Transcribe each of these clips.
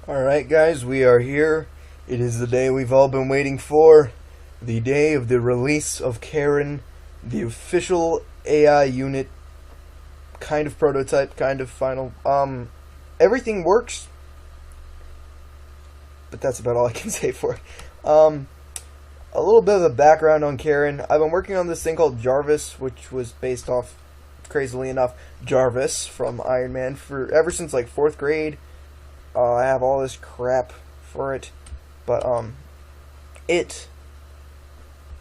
Alright, guys, we are here. It is the day we've all been waiting for. The day of the release of Karen, the official AI unit, kind of prototype, kind of final. Everything works, but that's about all I can say for it. A little bit of a background on Karen. I've been working on this thing called Jarvis, which was based off, crazily enough, Jarvis from Iron Man for ever since like 4th grade. I have all this crap for it, but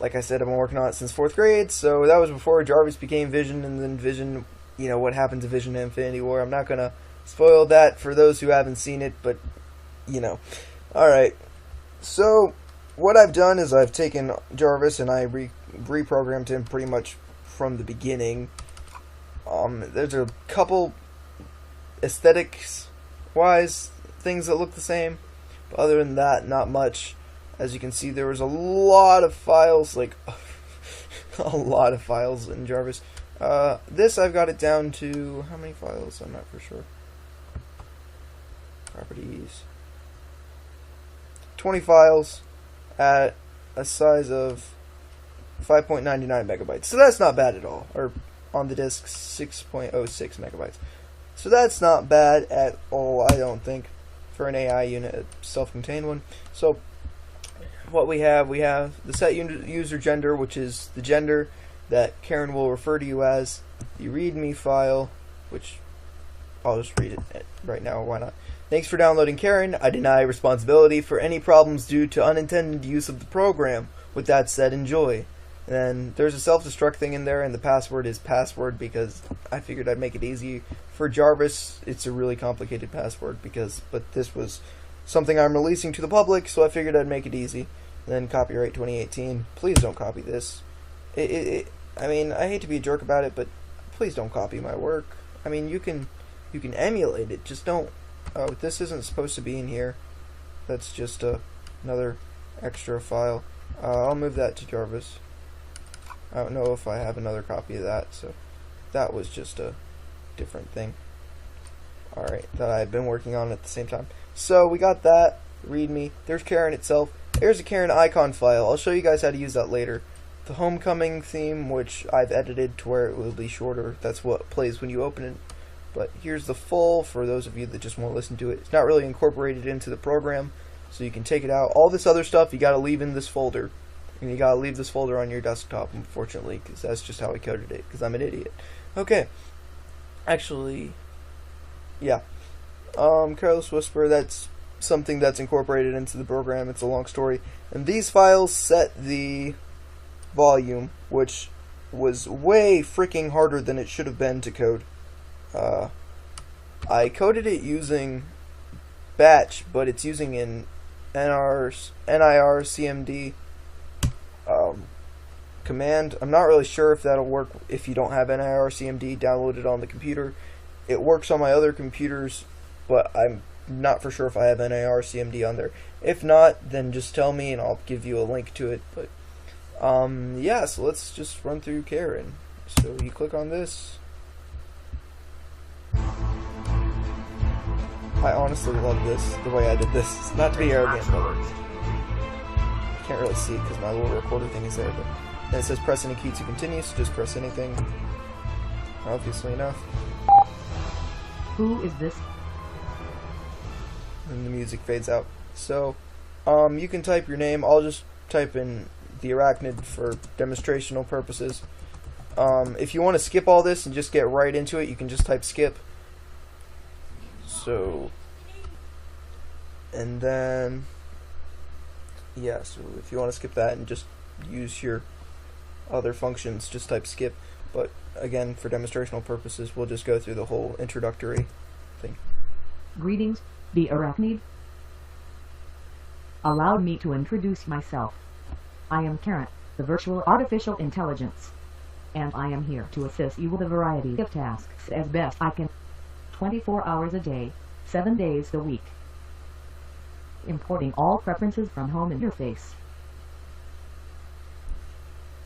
like I said, I've been working on it since 4th grade, so that was before Jarvis became Vision, and then Vision, what happened to Vision in Infinity War. I'm not gonna spoil that for those who haven't seen it, but, Alright, so what I've done is I've taken Jarvis and I reprogrammed him pretty much from the beginning. There's a couple aesthetics-wise things that look the same, but other than that, not much. As you can see, there was a lot of files, like a lot of files in Jarvis. This I've got it down to how many files? I'm not for sure. Properties. 20 files at a size of 5.99 megabytes. So that's not bad at all. Or on the disk, 6.06 megabytes. So that's not bad at all, I don't think, for an AI unit, a self-contained one. So what we have the set user gender, which is the gender that Karen will refer to you as, the README file, which I'll just read it right now, why not? Thanks for downloading Karen. I deny responsibility for any problems due to unintended use of the program. With that said, enjoy. And then there's a self-destruct thing in there, and the password is password because I figured I'd make it easy. For Jarvis, it's a really complicated password but this was something I'm releasing to the public, so I figured I'd make it easy. And then copyright 2018. Please don't copy this. I mean, I hate to be a jerk about it, but please don't copy my work. I mean, you can emulate it, just don't. Oh, this isn't supposed to be in here. That's just another extra file. I'll move that to Jarvis. I don't know if I have another copy of that, so that was just a different thing. Alright, that I've been working on at the same time. So we got that, README. There's Karen itself. There's a Karen icon file. I'll show you guys how to use that later. The Homecoming theme, which I've edited to where it will be shorter. That's what plays when you open it. But here's the full for those of you that just want to listen to it. It's not really incorporated into the program, so you can take it out. All this other stuff you got to leave in this folder. And you gotta leave this folder on your desktop, unfortunately, because that's just how I coded it, because I'm an idiot. Okay. Actually, yeah. Careless Whisper, that's something that's incorporated into the program. It's a long story. And these files set the volume, which was way freaking harder than it should have been to code. I coded it using batch, but it's using an NIR CMD command. I'm not really sure if that'll work if you don't have NIR CMD downloaded on the computer. It works on my other computers, but I'm not for sure if I have NIR CMD on there. If not, then just tell me and I'll give you a link to it. But yeah, so let's just run through Karen. So you click on this. I honestly love this, the way I did this. Not to be arrogant, but can't really see it because my little recorder thing is there, but then it says press any key to continue, so just press anything, obviously enough. Who is this? And the music fades out. So you can type your name. I'll just type in the Arachnid for demonstrational purposes. If you want to skip all this and just get right into it, you can just type skip. So, and then yeah, so if you want to skip that and just use your other functions, just type skip. But again, for demonstrational purposes, we'll just go through the whole introductory thing. Greetings, the Arachnid. Allow me to introduce myself. I am Karen, the virtual artificial intelligence, and I am here to assist you with a variety of tasks as best I can, 24 hours a day, 7 days a week. Importing all preferences from home interface.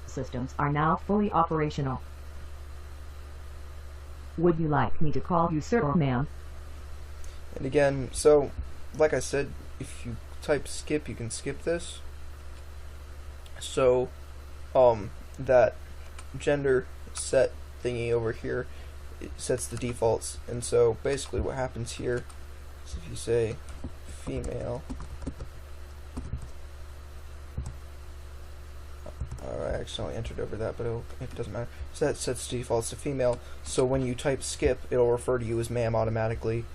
Systems are now fully operational. Would you like me to call you sir or ma'am? And again, so like I said, if you type skip, you can skip this. So, that gender set thingy over here, it sets the defaults, and so basically what happens here is if you say female, I accidentally entered over that, but it doesn't matter. So that sets defaults to female, so when you type skip, it'll refer to you as ma'am automatically,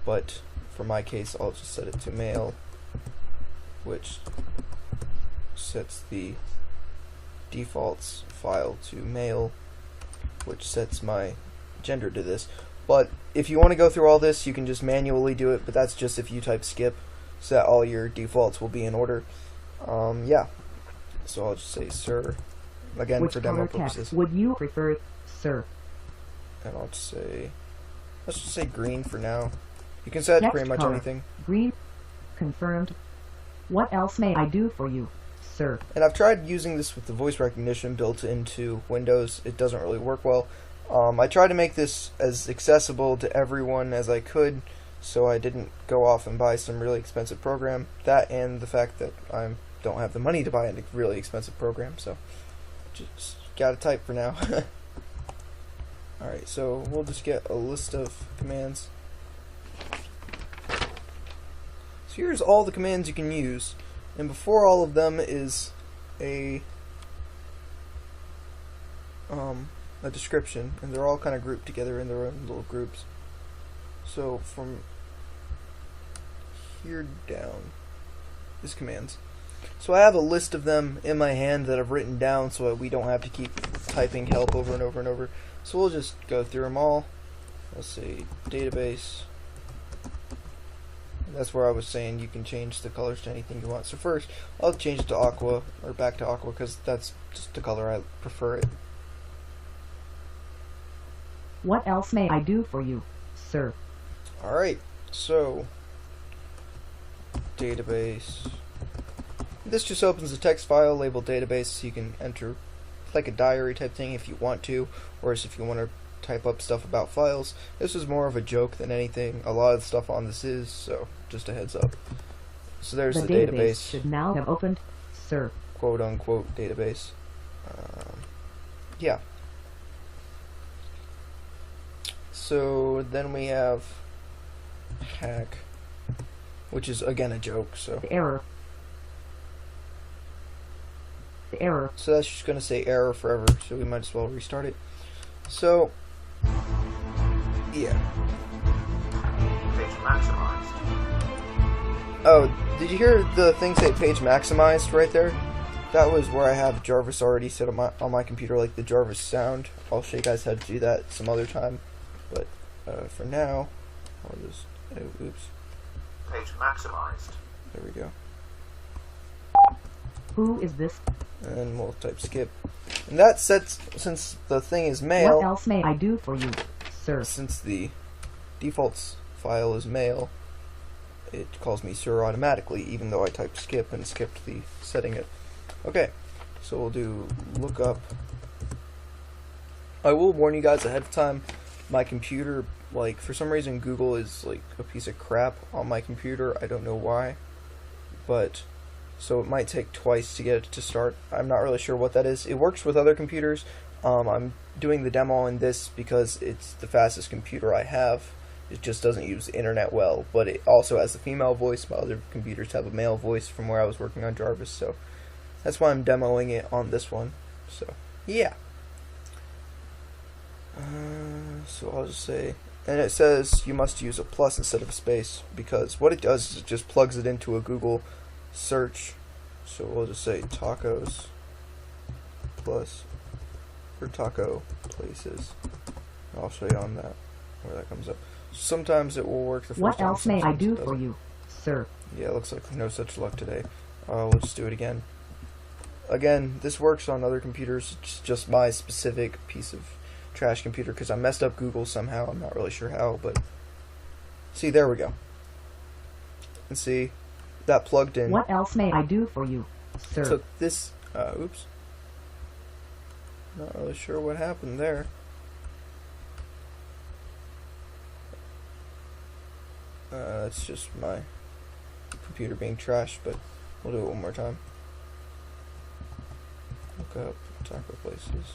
but for my case, I'll just set it to male, which sets the defaults file to male, which sets my gender to this. But if you want to go through all this, you can just manually do it, but that's just if you type skip, so that all your defaults will be in order. Yeah. So I'll just say sir, again, Which for demo color purposes. text would you prefer, sir? And I'll just say, let's just say green for now. You can set Text pretty much color. anything. Green. Confirmed. What else may I do for you, sir? And I've tried using this with the voice recognition built into Windows. It doesn't really work well. I tried to make this as accessible to everyone as I could, so I didn't go off and buy some really expensive program. That and the fact that I don't have the money to buy a really expensive program, so just gotta type for now. Alright, so we'll just get a list of commands. So here's all the commands you can use, and before all of them is a description, and they're all kind of grouped together in their own little groups. So from here down is commands. So I have a list of them in my hand that I've written down so that we don't have to keep typing help over and over and over. So we'll just go through them all. Let's see, database. That's where I was saying you can change the colors to anything you want. So first, I'll change it to aqua, or back to aqua, because that's just the color I prefer it. What else may I do for you, sir? Alright, so database. This just opens a text file labeled database, so you can enter like a diary type thing if you want to, or if you want to type up stuff about files. This is more of a joke than anything. A lot of the stuff on this is, so just a heads up. So there's the database. Should now have opened, sir. Quote unquote database. Yeah. So then we have hack, which is again a joke. So The error. The error. So that's just going to say error forever, so we might as well restart it. So, yeah. Page maximized. Oh, did you hear the thing say page maximized right there? That was where I have Jarvis already set on my computer, like the Jarvis sound. I'll show you guys how to do that some other time. But for now, I'll just, oops. Page maximized. There we go. Who is this? And we'll type skip. And that sets, since the thing is male, What else may I do for you, sir? since the defaults file is male, it calls me sir automatically, even though I typed skip and skipped the setting it. Okay, so we'll do lookup. I will warn you guys ahead of time, my computer, like, for some reason Google is like a piece of crap on my computer. I don't know why, but so it might take twice to get it to start. I'm not really sure what that is. It works with other computers. I'm doing the demo on this because it's the fastest computer I have. It just doesn't use the internet well, but it also has a female voice. My other computers have a male voice from where I was working on Jarvis, so that's why I'm demoing it on this one. So, yeah. So I'll just say, and it says you must use a plus instead of a space, because what it does is it just plugs it into a Google search. So we'll just say tacos plus for taco places. I'll show you on that where that comes up. Sometimes it will work the first What time. else may I sometimes do it for doesn't. you, sir? Yeah, it looks like no such luck today. We'll just do it again. Again, this works on other computers. It's just my specific piece of trash computer because I messed up Google somehow. I'm not really sure how, but see, there we go. And see, that plugged in. What else may I do for you, sir? Took this. Oops. Not really sure what happened there. That's just my computer being trashed, but we'll do it one more time. Look up taco places.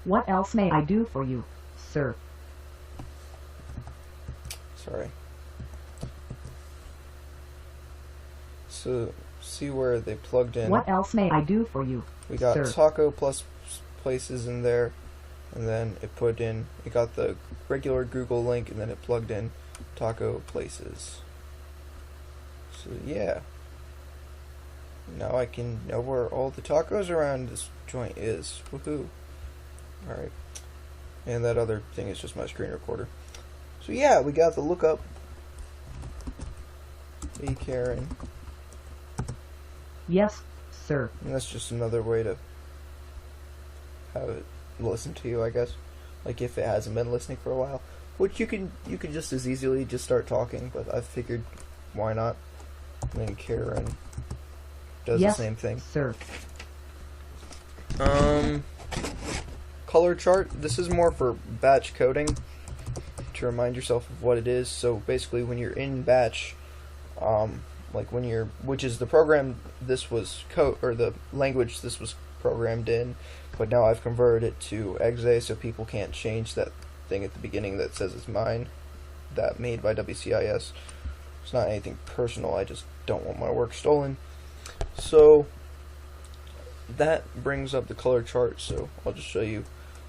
What else may I do for you, sir? Sorry. So, see where they plugged in. What else may I do for you, We got sir? taco plus places in there, and then it got the regular Google link, and then it plugged in taco places. So yeah. Now I can know where all the tacos around this joint is. Woohoo. Alright. And that other thing is just my screen recorder. So yeah, we got the lookup. Hey Karen. Yes, sir. And that's just another way to have it listen to you, I guess. Like if it hasn't been listening for a while. Which you can just as easily just start talking, but I figured why not? And then Karen does Yes, the same thing. sir. Color chart. This is more for batch coding to remind yourself of what it is. So basically when you're in batch, like when you're, which is the program this was or the language this was programmed in, but now I've converted it to exe so people can't change that thing at the beginning that says it's mine, that made by WCIS. It's not anything personal, I just don't want my work stolen. So that brings up the color chart, so I'll just show you.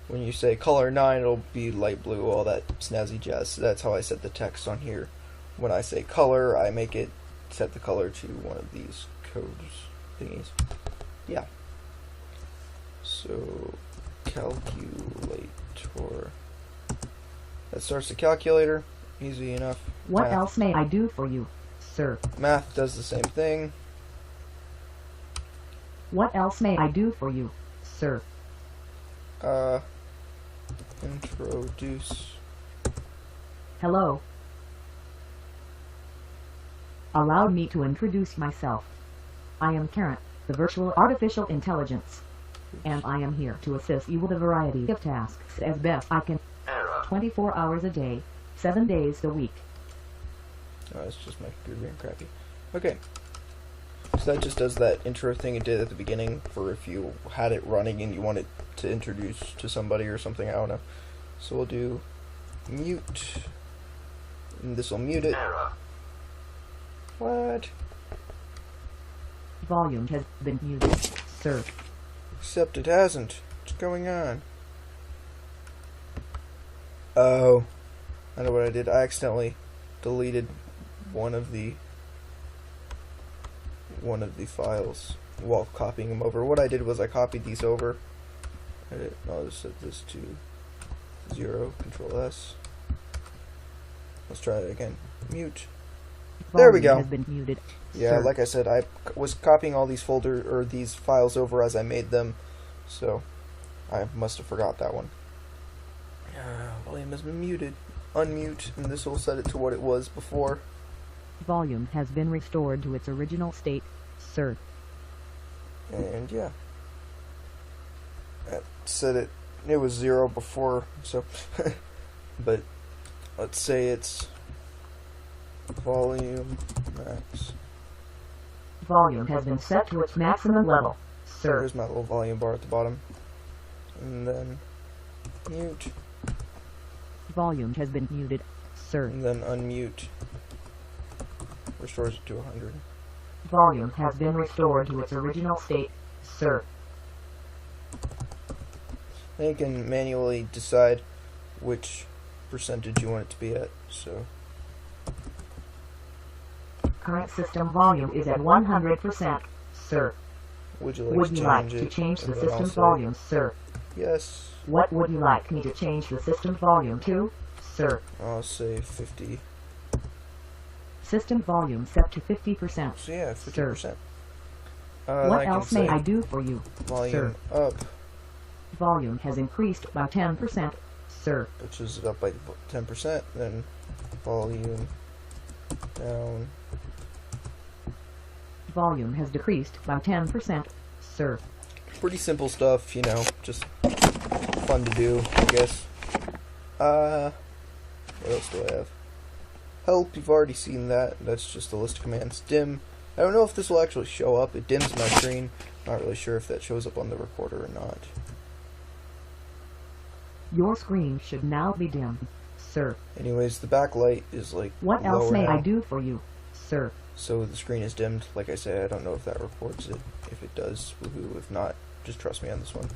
When you say color 9, it'll be light blue, all that snazzy jazz. So that's how I set the text on here. When I say color, I make it set the color to one of these codes thingies. Yeah. So calculator. That starts the calculator. Easy enough. What Math. else may I do for you, sir? Math does the same thing. What else may I do for you, sir? Introduce. Hello. Allow me to introduce myself. I am Karen, the virtual artificial intelligence, and I am here to assist you with a variety of tasks as best I can. Error. 24 hours a day, 7 days a week. Oh, it's just my computer being crappy. Okay. So that just does that intro thing it did at the beginning for if you had it running and you wanted to introduce to somebody or something, I don't know. So we'll do mute. And this will mute it. Error. What? Volume has been muted, sir. Except it hasn't. What's going on? Oh. I know what I did. I accidentally deleted one of the files while copying them over. What I did was I copied these over. I'll just set this to 0, Control S. Let's try it again. Mute. There we Volume go. has been muted, Yeah, sir. like I said, I was copying all these these files over as I made them, so I must have forgot that one. Volume has been muted. Unmute, and this will set it to what it was before. Volume has been restored to its original state, sir. And yeah, that set it was 0 before, so but let's say it's volume max. Volume has been set to its maximum level, sir. There's my little volume bar at the bottom, and then mute, Volume has been muted, sir. and then unmute. Restores it to 100. Volume has been restored to its original state, sir. Then you can manually decide which percentage you want it to be at. So Current system volume is at 100%, sir. would you like Would to you change like it? to change the And then I'll system's say volume, sir? Yes. What would you like me to change the system's volume to, sir? I'll say 50. System volume set to 50%. So yeah, Sir. 50%. What I can else may say I do for you, volume sir? up, Volume has increased by 10%, sir. which is up by 10%. Then volume down. Volume has decreased by 10%, sir. Pretty simple stuff, you know, just fun to do, I guess. What else do I have? Help, you've already seen that. That's just a list of commands. Dim. I don't know if this will actually show up. It dims my screen. Not really sure if that shows up on the recorder or not. Your screen should now be dim, sir. Anyways, the backlight is like What else lower may now, I do for you, sir? so the screen is dimmed. Like I say, I don't know if that records it. If it does, woohoo. If not, just trust me on this one.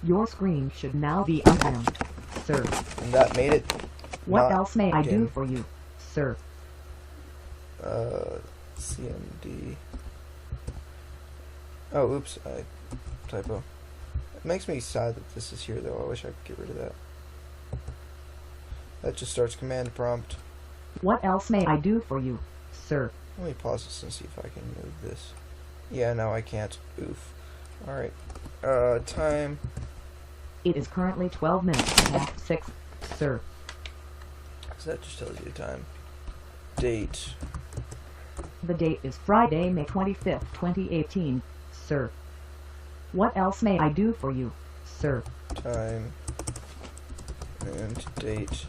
Your screen should now be undimmed, sir. And that made it. What not else may I do dim. for you, sir? CMD. Oh, oops, I typo. It makes me sad that this is here, though. I wish I could get rid of that. That just starts command prompt. What else may I do for you, sir? Let me pause this and see if I can move this. Yeah, no, I can't. Oof. Alright. Time. It is currently 12 minutes past 6, sir. So that just tells you the time. Date. The date is Friday, May 25th, 2018, sir. What else may I do for you, sir? Time. And date.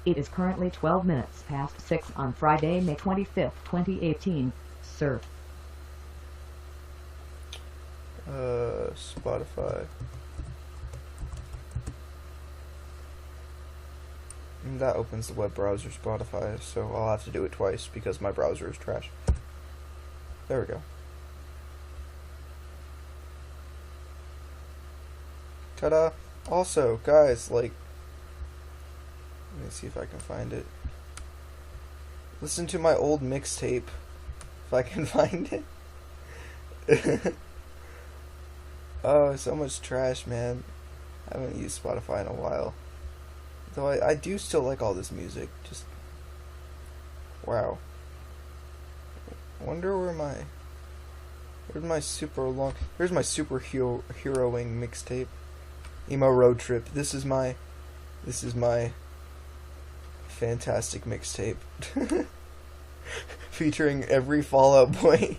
It is currently 12 minutes past 6 on Friday, May 25th, 2018, sir. Spotify. And that opens the web browser Spotify, so I'll have to do it twice because my browser is trash. There we go. Ta-da! Also, guys, like, let me see if I can find it. Listen to my old mixtape, if I can find it. Oh, so much trash, man. I haven't used Spotify in a while. Though I do still like all this music. Just, wow. I wonder where's my super long, here's my super heroing mixtape. Emo Road Trip. This is my fantastic mixtape. Featuring every Fallout Boy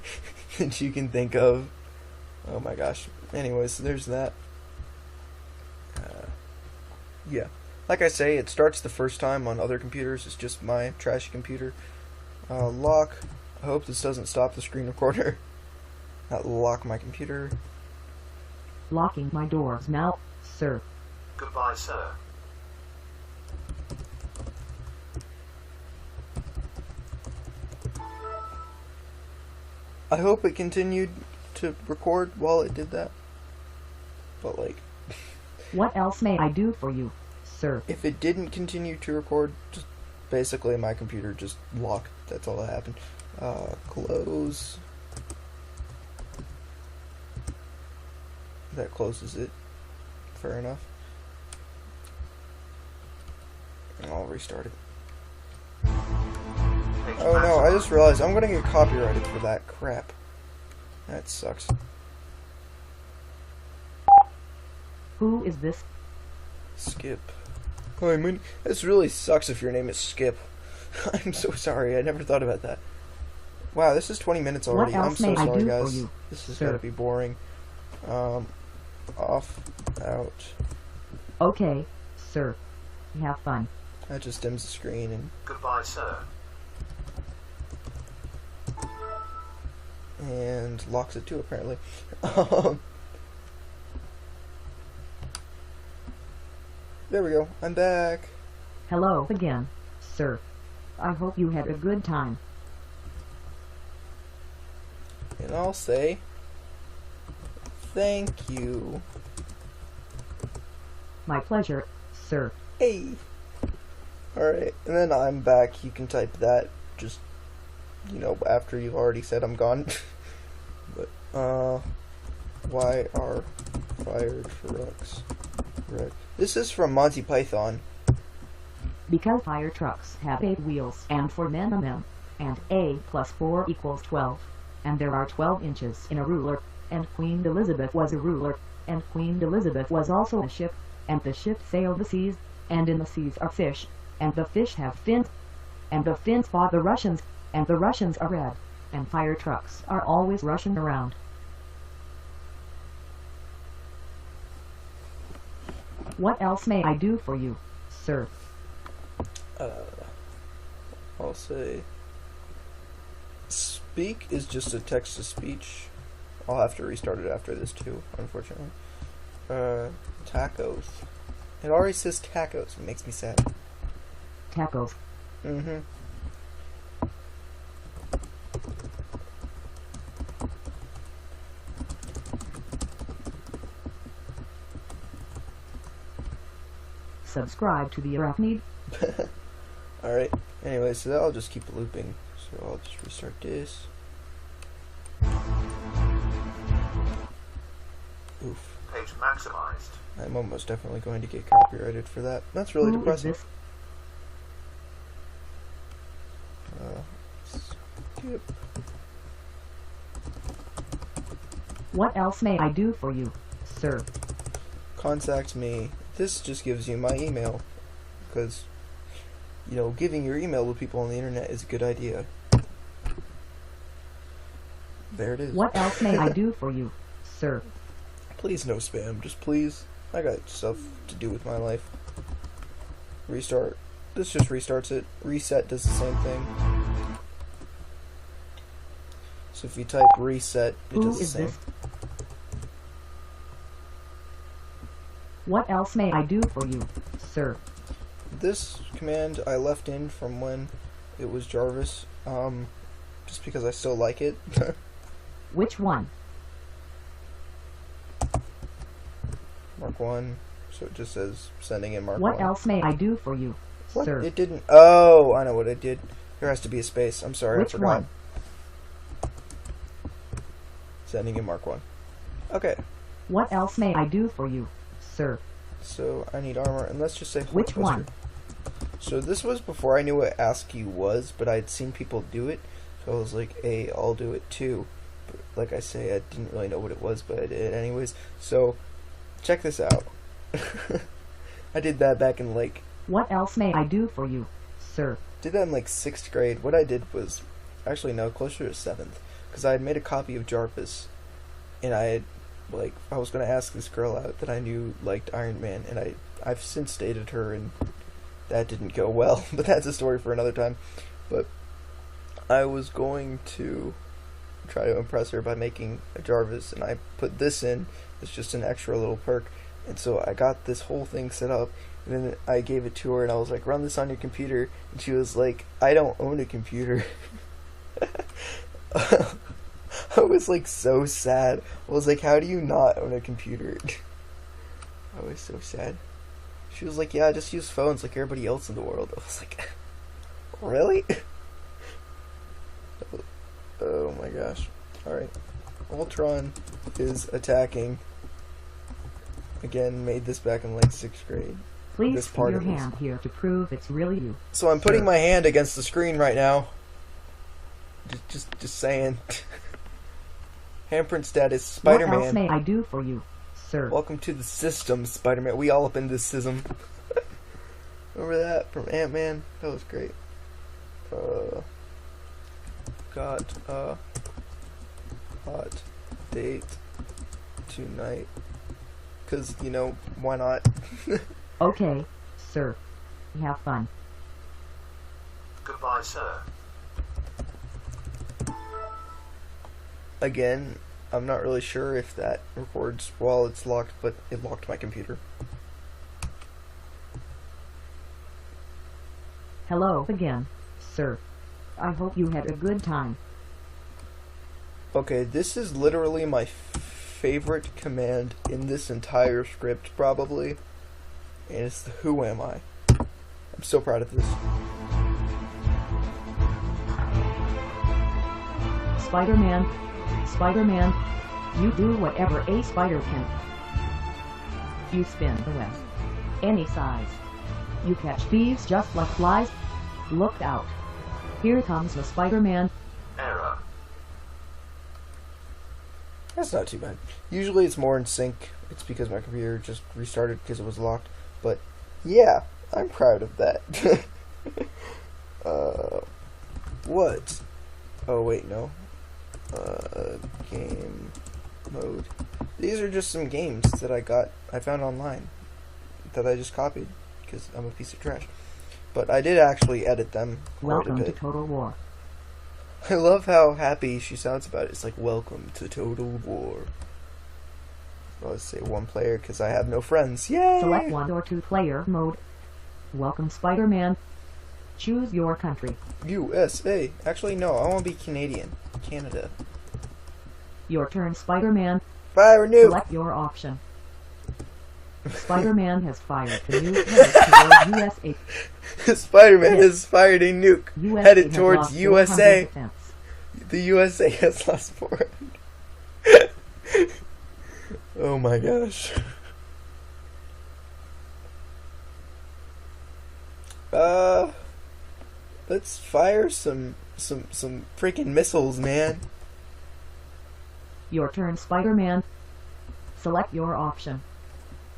that you can think of. Oh my gosh. Anyways, so there's that. Yeah. Like I say, it starts the first time on other computers. It's just my trashy computer. Lock. I hope this doesn't stop the screen recorder. Not lock my computer. Locking my doors now, sir. Goodbye, sir. I hope it continued to record while it did that. But like, What else may I do for you, sir? if it didn't continue to record, just basically my computer just locked. That's all that happened. Close. That closes it. Fair enough. And I'll restart it. Page Oh no, I maximize. just realized I'm gonna get copyrighted for that crap. That sucks. Who is this? Skip. Oh, I mean, this really sucks if your name is Skip. I'm so sorry, I never thought about that. Wow, this is 20 minutes What already. I'm else so may I sorry, do for guys. you, This is sir? gonna be boring. Off, out. Okay, sir. Have fun. That just dims the screen and Goodbye, sir. locks it too, apparently. There we go. I'm back. Hello again, sir. I hope you had a good time. And I'll say thank you. My pleasure, sir. Hey. Alright, and then I'm back. You can type that just, you know, after you've already said I'm gone. But, why are fire trucks red? This is from Monty Python. Because fire trucks have 8 wheels and 4 men on them, and A plus 4 equals 12, and there are 12 inches in a ruler, and Queen Elizabeth was a ruler, and Queen Elizabeth was also a ship, and the ship sailed the seas, and in the seas are fish, and the fish have fins, and the Finns fought the Russians, and the Russians are red, and fire trucks are always rushing around. What else may I do for you, sir? I'll say speak is just a text to speech. I'll have to restart it after this too, unfortunately. Tacos. It already says tacos. It makes me sad. Tacos. Mm-hmm. Subscribe to the Arachnid. Alright. Anyway, so that'll just keep looping. So I'll just restart this. Oof. Page maximized. I'm almost definitely going to get copyrighted for that. That's really Who is depressing. this? Skip. What else may I do for you, sir? Contact me. This just gives you my email. Because, you know, giving your email to people on the internet is a good idea. There it is. What else may I do for you, sir? Please no spam. Just please. I got stuff to do with my life. Restart. This just restarts it. Reset does the same thing. So if you type reset, it Who does the is same. this? What else may I do for you, sir? This command I left in from when it was Jarvis, just because I still like it. Which one? Mark 1, so it just says sending in Mark 1. What else may I do for you, What? sir? It didn't. Oh, I know what it did. There has to be a space. I'm sorry, Which I forgot. one? Sending in Mark 1. Okay, What else may I do for you, sir? so I need armor, and let's just say Which Hulkbuster. one? So this was before I knew what ASCII was, but I'd seen people do it, so I was like, hey, I'll do it too. But like I say, I didn't really know what it was, but I did anyways. So, check this out. I did that back in like, What else may I do for you, sir? did that in like 6th grade. What I did was, actually no, closer to 7th, because I had made a copy of Jarvis, and I had, like, I was going to ask this girl out that I knew liked Iron Man, and I've since dated her, and that didn't go well, but that's a story for another time. But I was going to try to impress her by making a Jarvis, and I put this in. It's just an extra little perk, and so I got this whole thing set up, and then I gave it to her, and I was like, run this on your computer, and she was like, I don't own a computer. I was like so sad. I was like, how do you not own a computer? I was so sad. She was like, yeah, I just use phones like everybody else in the world. I was like, really? Oh my gosh. Alright. Ultron is attacking. Again, made this back in like 6th grade. Please This put part your of it is- hand here to prove it's really you. So I'm putting Sure. my hand against the screen right now. Just saying. Handprint status, What else Spider-Man. may I do for you, sir? Welcome to the system, Spider-Man. We all up in this system. Remember that from Ant-Man? That was great. Got a hot date tonight. 'Cause, you know, why not? Okay, sir. Have fun. Goodbye, sir. Again, I'm not really sure if that records while it's locked, but it locked my computer. Hello again, sir. I hope you had a good time. Okay, this is literally my favorite command in this entire script, probably. And it's the who am I. I'm so proud of this. Spider-Man, Spider-Man, you do whatever a spider can. You spin the web. Any size. You catch thieves just like flies. Look out. Here comes the Spider-Man. Error. That's not too bad. Usually it's more in sync. It's because my computer just restarted because it was locked. But yeah, I'm proud of that. What? Oh wait, no. Game mode. These are just some games that I found online that I just copied because I'm a piece of trash. but I did actually edit them quite a Welcome to bit. Total War. I love how happy she sounds about it. It's like, welcome to Total War. Well, let's say one player because I have no friends. Yay! Select 1 or 2 player mode. Welcome Spider-Man. Choose your country. USA. Actually, no. I want to be Canadian. Canada. Your turn, Spider-Man. Fire nuke! Select your option. Spider-Man has fired the nuke headed towards USA. Spider-Man has fired a nuke USA headed has towards lost 400 USA. defense. The USA has lost 400. Oh my gosh. Let's fire some freaking missiles, man. Your turn, Spider-Man. Select your option.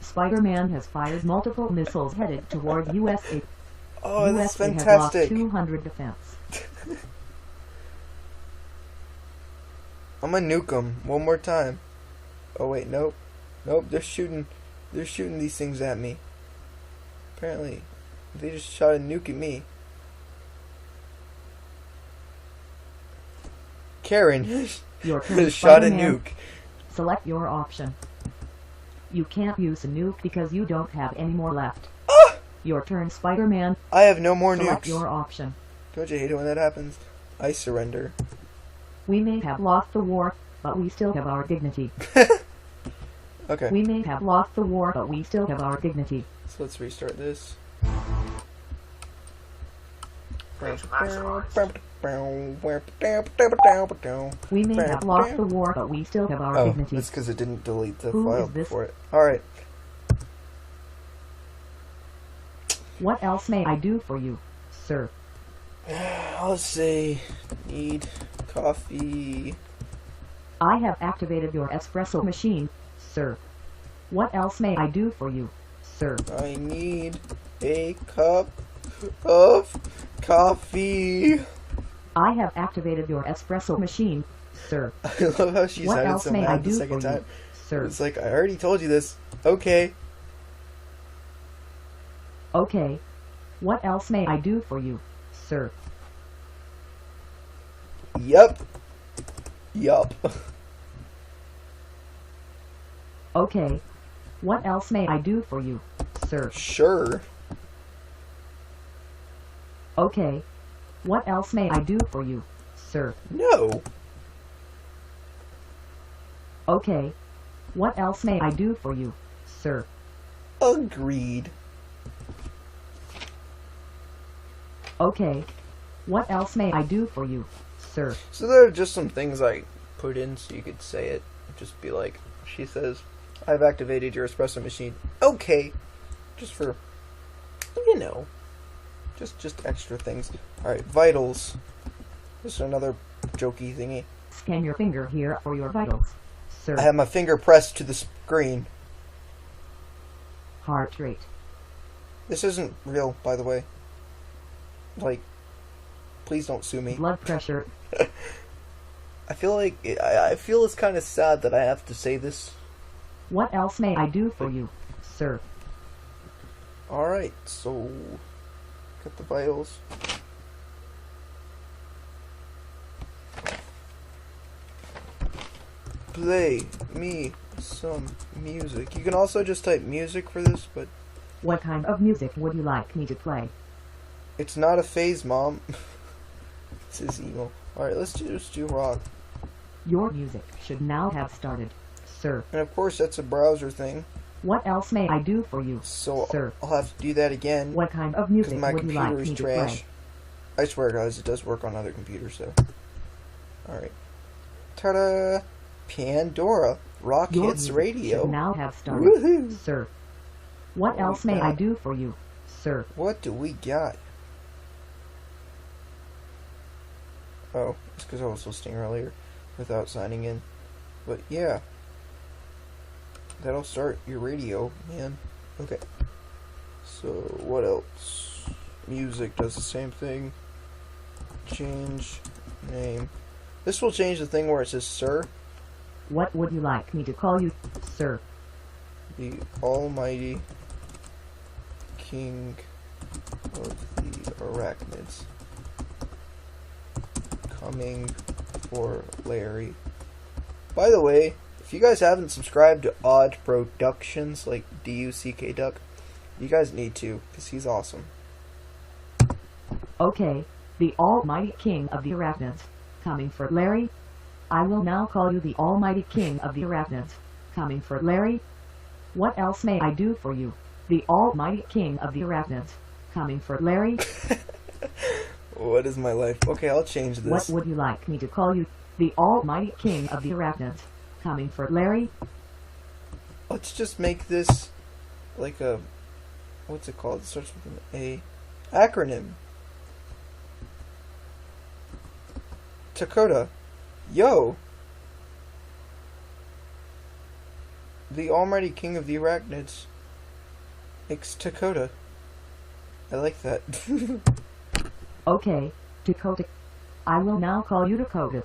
Spider-Man has fired multiple missiles headed towards USA. Oh, that's USA has fantastic. lost 200 defense. I'm gonna nuke them one more time. Oh wait, nope. Nope, they're shooting these things at me. Apparently, they just shot a nuke at me. Karen Your turn, shot a Spider-Man. nuke. Select your option. You can't use a nuke because you don't have any more left. Ah! Your turn, Spider-Man. I have no more Select nukes. your option. Don't you hate it when that happens? I surrender. We may have lost the war, but we still have our dignity. Okay, We may have lost the war, but we still have our dignity. so let's restart this. Page maximized. We may have lost the war, but we still have our Oh, dignity. that's because it didn't delete the Who file is this? before it. Alright. What else may I do for you, sir? Let's say, need coffee. I have activated your espresso machine, sir. What else may I do for you, sir? I need a cup of coffee. I have activated your espresso machine, sir. I love how she What sounded else so may I mad the do for second you, time. sir? It's like, I already told you this. Okay. Okay. What else may I do for you, sir? Yup. Yup. Okay. What else may I do for you, sir? Sure. Okay. What else may I do for you, sir? No. Okay. What else may I do for you, sir? Agreed. Okay. What else may I do for you, sir? So there are just some things I put in so you could say it. Just be like, she says, I've activated your espresso machine. Okay. Just for, you know, just extra things. Alright, vitals. This is another jokey thingy. Scan your finger here for your vitals, sir. I have my finger pressed to the screen. Heart rate. This isn't real, by the way. Like, please don't sue me. Blood pressure. I feel like, I feel it's kind of sad that I have to say this. What else may I do for you, sir? Alright, so, got the vitals. Play me some music. You can also just type music for this, but What kind of music would you like me to play? it's not a phase, Mom. This is evil. Alright, let's just do rock. Your music should now have started, sir. And of course, that's a browser thing, What else may I do for you, so sir? I'll have to do that again. What kind of Because music my would you like computer is me to trash. play? I swear, guys, it does work on other computers, so. Alright. Ta-da! Pandora. Rock Your Hits music Radio. should now have started, Woohoo! sir. What Oh, else may I God. do for you, sir? What do we got? Oh, it's because I was listening earlier without signing in. But yeah. That'll start your radio, man. Okay. So, what else? Music does the same thing. Change name. This will change the thing where it says Sir. What would you like me to call you, sir? The Almighty King of the arachnids. Coming for Larry. By the way, if you guys haven't subscribed to Odd Productions, like D-U-C-K Duck, you guys need to, because he's awesome. Okay, the Almighty King of the Arachnids. Coming for Larry. I will now call you the Almighty King of the Arachnids. Coming for Larry. What else may I do for you? The Almighty King of the Arachnids. Coming for Larry. What is my life? Okay, I'll change this. What would you like me to call you? The Almighty King of the Arachnids. Coming for Larry. Let's just make this like a, what's it called? It starts with an A. Acronym. Dakota. Yo! The Almighty King of the Arachnids. It's Dakota. I like that. Okay, Dakota. I will now call you Dakota.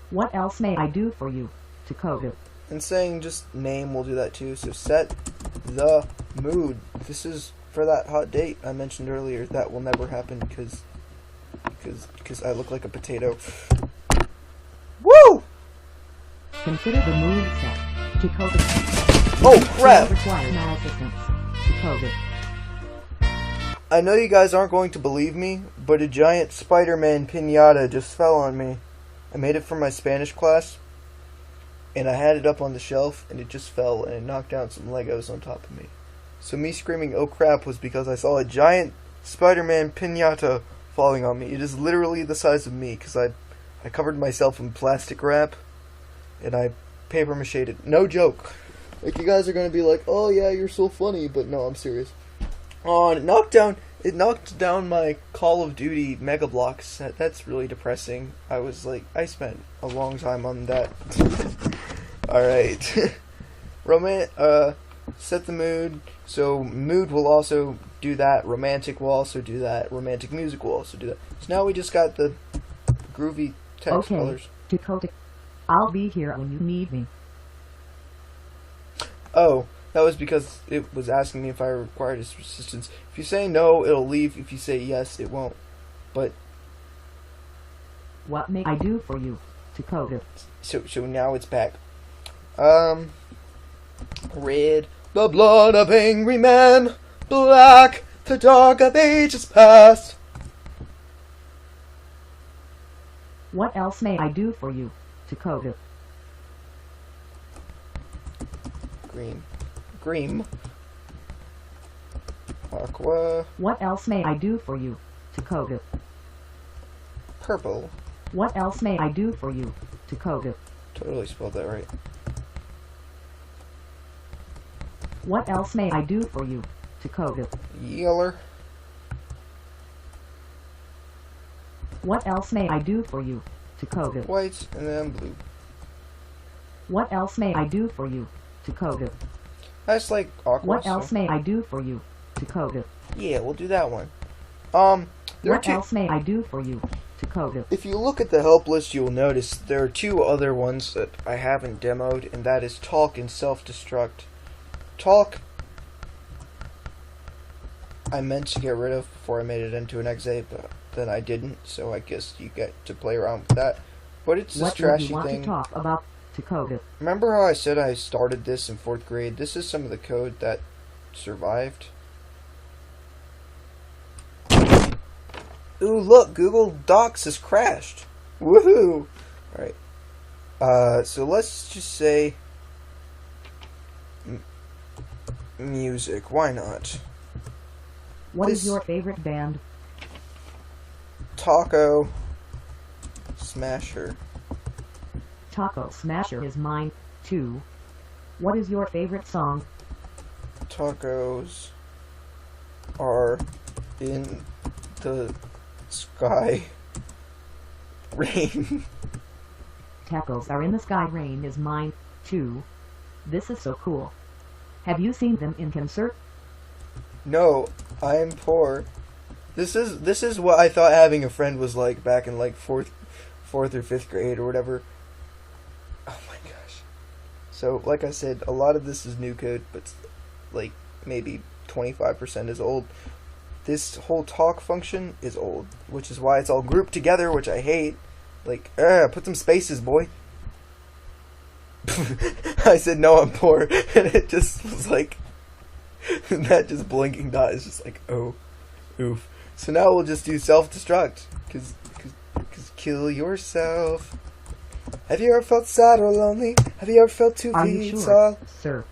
What else may I do for you, Dakota? And saying just name will do that too. So set the mood. This is for that hot date I mentioned earlier. That will never happen because I look like a potato. Woo! Consider the mood set, Dakota. Oh crap! Require my assistance, Dakota. I know you guys aren't going to believe me, but a giant Spider-Man piñata just fell on me. I made it for my Spanish class, and I had it up on the shelf, and it just fell, and it knocked down some Legos on top of me. So me screaming, oh crap, was because I saw a giant Spider-Man piñata falling on me. It is literally the size of me, because I covered myself in plastic wrap, and I paper mache'd it. No joke. Like, you guys are going to be like, oh yeah, you're so funny, but no, I'm serious. Oh, and it knocked down my Call of Duty Mega Bloks. That's really depressing. I spent a long time on that. Alright. Set the mood. So, mood will also do that. Romantic will also do that. Romantic music will also do that. So now we just got the groovy text colors. Dakota. I'll be here when you need me. Oh. That was because it was asking me if I required his assistance. If you say no, it'll leave. If you say yes, it won't. But what may I do for you, Dakota? So now it's back. Red, the blood of angry men. Black, the dark of ages past. What else may I do for you, Dakota? Green. Green. Aqua. What else may I do for you, Dakota? Purple. What else may I do for you, Dakota? Totally spelled that right. What else may I do for you, Dakota? Yeller. What else may I do for you, Dakota? White and then blue. What else may I do for you, Dakota? That's like aqua. What else may I do for you, Dakota? Yeah, we'll do that one. What else may I do for you, Dakota? If you look at the help list, you will notice there are two other ones that I haven't demoed, and that is talk and self-destruct. Talk, I meant to get rid of before I made it into an exe, but then I didn't, so I guess you get to play around with that. But it's this trashy thing. What would you want to talk about, Dakota? Remember how I said I started this in 4th grade? This is some of the code that survived. Ooh, look, Google Docs has crashed. Woohoo! Alright. So let's just say music. Why not? What is your favorite band? Taco Smasher. Taco Smasher is mine, too. What is your favorite song? Tacos are in the sky. Rain. Tacos are in the sky. Rain is mine, too. This is so cool. Have you seen them in concert? No, I am poor. This is what I thought having a friend was like back in like fourth or 5th grade or whatever. Oh my gosh. So, like I said, a lot of this is new code, but like maybe 25% is old. this whole talk function is old, which is why it's all grouped together, which I hate. Like, put some spaces, boy. I said, no, I'm poor, and it just was like, that just blinking dot is just like, oh, oof. So now we'll just do self-destruct, because kill yourself. Have you ever felt sad or lonely? Have you ever felt 2 Are you feet sure, tall? sir?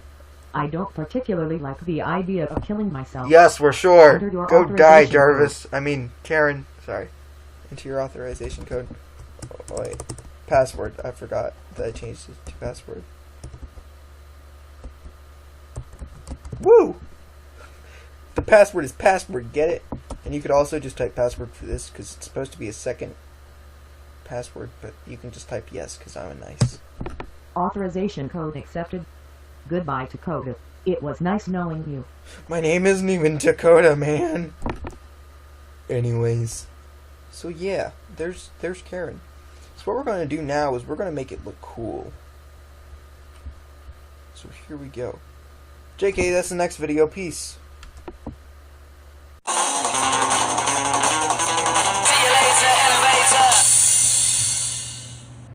I don't particularly like the idea of killing myself. Yes, we're sure. Under your Go die, authorization Jarvis. I mean, Karen. Sorry. Enter your authorization code. Oh, wait. Password. I forgot that I changed it to password. Woo! The password is password. Get it? And you could also just type password for this because it's supposed to be a second password, but you can just type yes because I'm nice. Authorization code accepted. Goodbye, Dakota. It was nice knowing you. My name isn't even Dakota, man. Anyways. So yeah, there's Karen. So what we're going to do now is we're going to make it look cool. So here we go. JK, that's the next video. Peace.